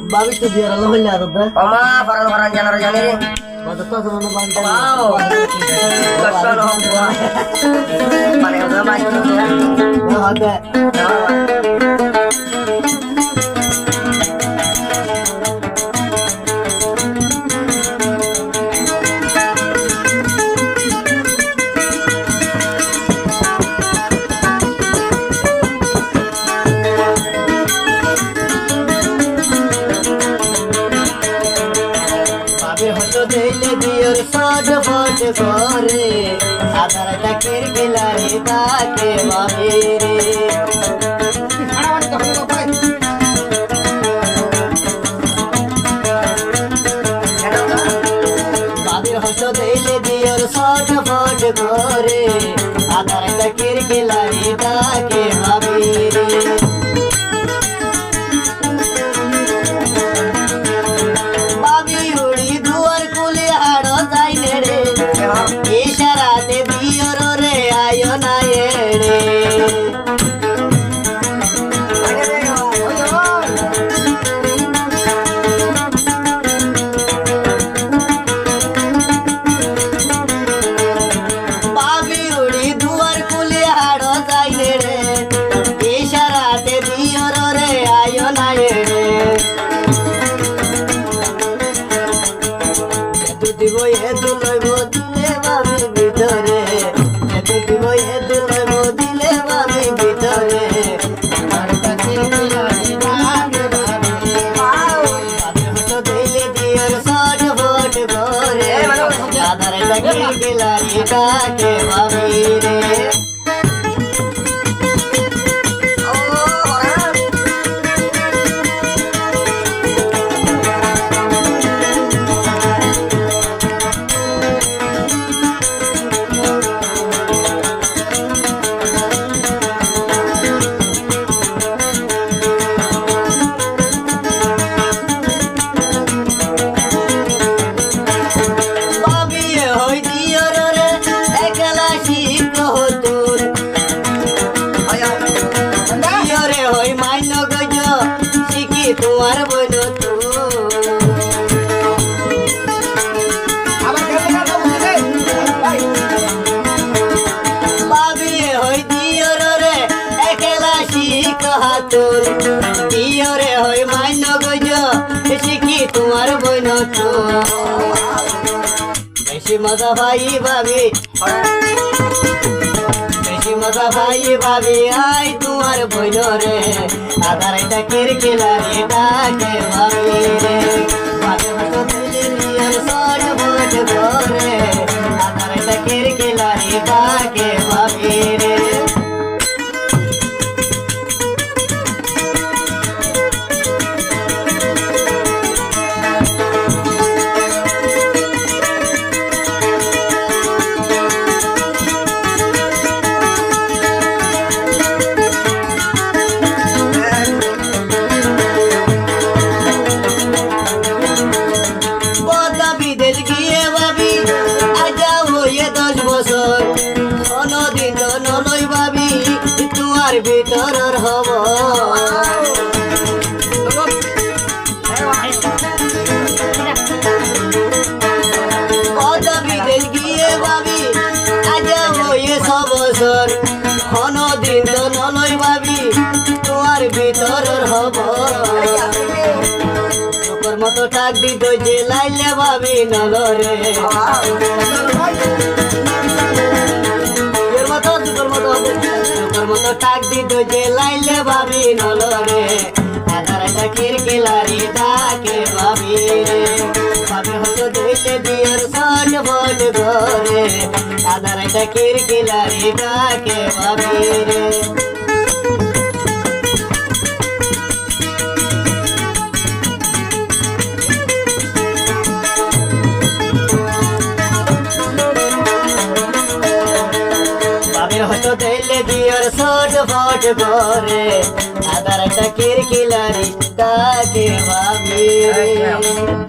Babi tu biar Allah lihat tu. Oma orang-orang jalan jalan ini. Masa tu sama babi. Wow. Kesal orang tua. Mana yang sama itu ya? Ya ada. দিলে দিওর thought ফট করে আধার টাকের গেলারে তাকে বাবি রে বাবির হস দিলে দিওর thought ফট করে আধার টাকের গেলারে তাকে বাবি রে ইশারাতে দিওর রে আয়ো না এড়ে বাবি উড়ি দুয়ার কুলে হাড়ো যাইলে রে ইশারাতে দিওর রে আয়ো না এড়ে দিব এ দুলইব দিলে বাবির ভিতরে এতে দিব এ দুলইব দিলে বাবির ভিতরে আমার কাছে খিলাড়ি লাগে বাবি বাবির হতো দিলে দিওর সট ফট করে আধার টাকে খিলাড়ি ডাকে বাবি রে তোমার বইল তো বাবি হই দিওর রে একলা শিখা তোর দিওরে হই মান্য গজ শিখি তোমার বইল তো বেশি মজা ভাই ভাবি মজা ভাই ভাবি আই তোমার বইল রে আধার টাকের খেলারে ডাকে ভাবি রে ভাবে হতো দিলে নিয়র সট ফট করে আধার টাকের খেলারে ডাকে ভাবি রে ভিতরের হব কত বিদেশ গিয়ে ভাবি আজ হয়ে সবসর দিন তো নলই ভাবি তোমার ভিতরের হব তোর মতো টাক দিত যে লাইলে ভাবি নলরে মতো টাক দিত যে লাইলে ভাবি নলরে আধার টাকের গেলারি ডাকে ভাবি রে ভাবি হতো দিলে দিওর সট ফট করে আধার টাকের গেলারি ডাকে ভাবি রে হতো দিলে দিওর সট ফট করে আধার টাকের খিলাড়ি ডাকে ভাবি রে